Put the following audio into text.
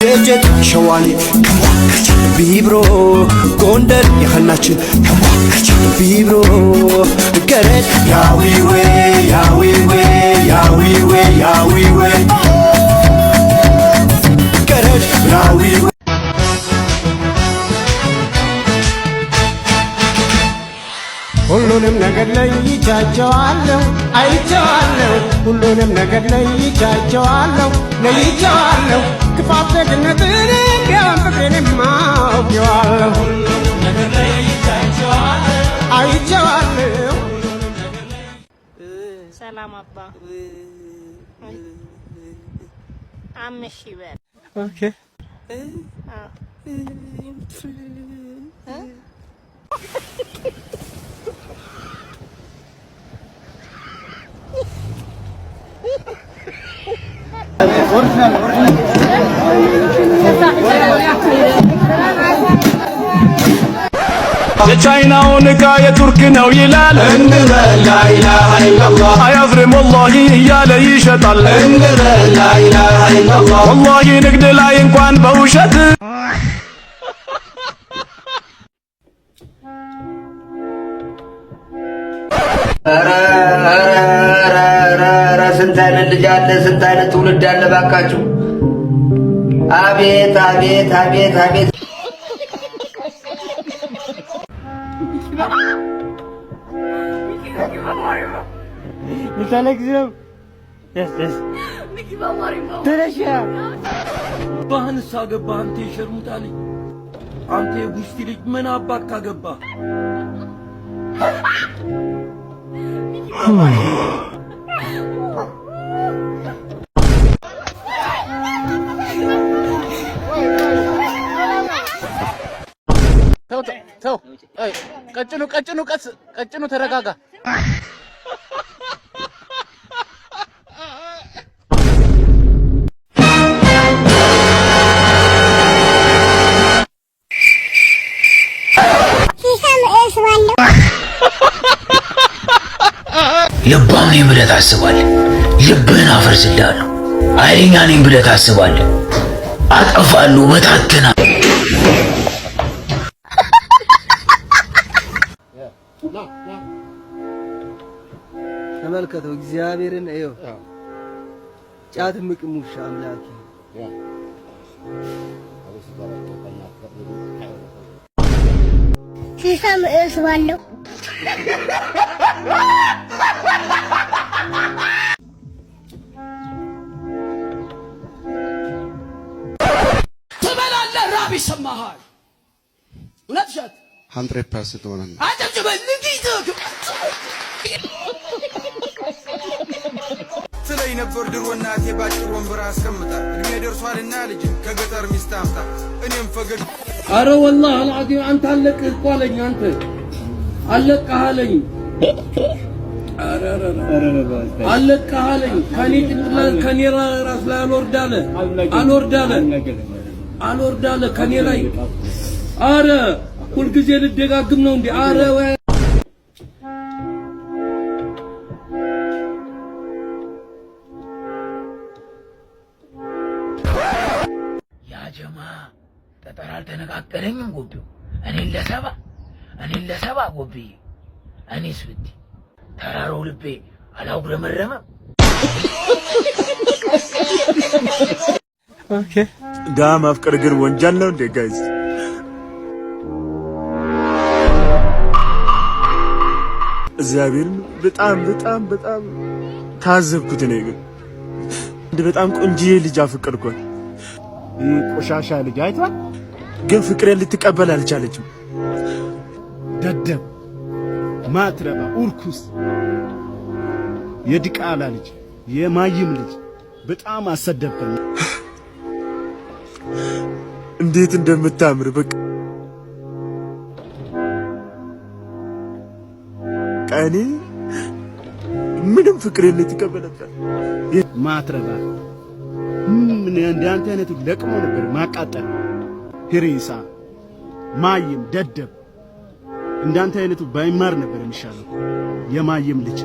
ደጀት ሸዋሌ ከሟከች ቢብሮ ጎንደር የኸናችን ከሟከች ቢብሮ ገረድ ያዊዌ ያዊዌ ያዊዌ ያዊዌ ገረድ ያዊዌ ሁሉንም ነገር ለይቻቸዋለሁ አይቼዋለሁ ሁሉንም ነገር ለይቻቸዋለሁ ለይቻለሁ ክፋት ደግነትን ቢያም ፍቅሬንም አውቄዋለሁ ሁሉንም ነገር ለይቻቸዋለሁ አይቼዋለሁ ሰላም አባ አምሺ በል ኦኬ የቻይናውን ዕቃ የቱርክ ነው ይላል እንበል ላኢላሃ ኢላላህ አያፍርም ወላሂ እያለ ይሸጣል እንበል ላኢላሃ ኢላላህ ወላሂ ንግድ ላይ እንኳን በውሸት ስንት አይነት ልጅ አለ ስንት አይነት ትውልድ አለ ባካችሁ አቤት አቤት አቤት አቤት ይታለክዘው ያስደስ ተረሻ ባህንስ አገባህ አንተ የሸርሙጣልኝ አንተ የጉስቲ ልጅ ምን አባክ አገባ ተው አይ ቀጭኑ ተረጋጋ ልባም ነኝ ብለህ ታስባለህ ልብህን አፈርስልሃለሁ ኃይለኛ ነኝ ብለህ ታስባለህ አጠፋለሁ በታተና ተመልከተው እግዚአብሔርን እየው ጫት ምቅሙሽ አምላኬ ሲሳም እስባለሁ ትበላለህ ራብ ይሰማሃል እውነት ሸት 100% ሆነን አጨብጭበል ልጅ ስለይ ነበር ድሮ እናቴ ባጭር ወንበር አስቀምጣ እድሜ ደርሷልና ልጅ ከገጠር ሚስት አምጣ እኔም ፈገግ አረ والله العظيم አንተ አለቅ እኮ አለኝ አንተ አለቅሃለኝ አረ አለቅሃለኝ ከኔ ጭንቅላት ከኔ ራስ ላይ አልወርዳለ ከኔ ላይ አረ ሁልጊዜ ልደጋግም ነው እንዴ አረ ያጀማ ተጠራል ተነጋገረኝም ጎቢው እኔን ለሰባ ጎቢ እኔስ ብቲ ተራራው ልቤ አላጉረመረመም ኦኬ ዳ ማፍቀር ግን ወንጀል ነው እንዴ ጋይስ እግዚአብሔር በጣም ታዘብኩት እኔ ግን በጣም ቆንጂዬ ልጅ አፍቅርኳት ቆሻሻ ልጅ አይቷል ግን ፍቅሬን ልትቀበል አልቻለችም ደደብ ማትረባ ኡርኩስ የድቃላ ልጅ የማይም ልጅ በጣም አሰደብከኝ እንዴት እንደምታምር በቃ ቀኔ ምንም ፍቅሬን ልትቀበለበት ማትረባ ምን እንዳንተ አይነቱ ለቅሞ ነበር ማቃጠል ሂሪሳ ማይም ደደብ እንዳንተ አይነቱ ባይማር ነበር የሚሻለው የማይም ልጅ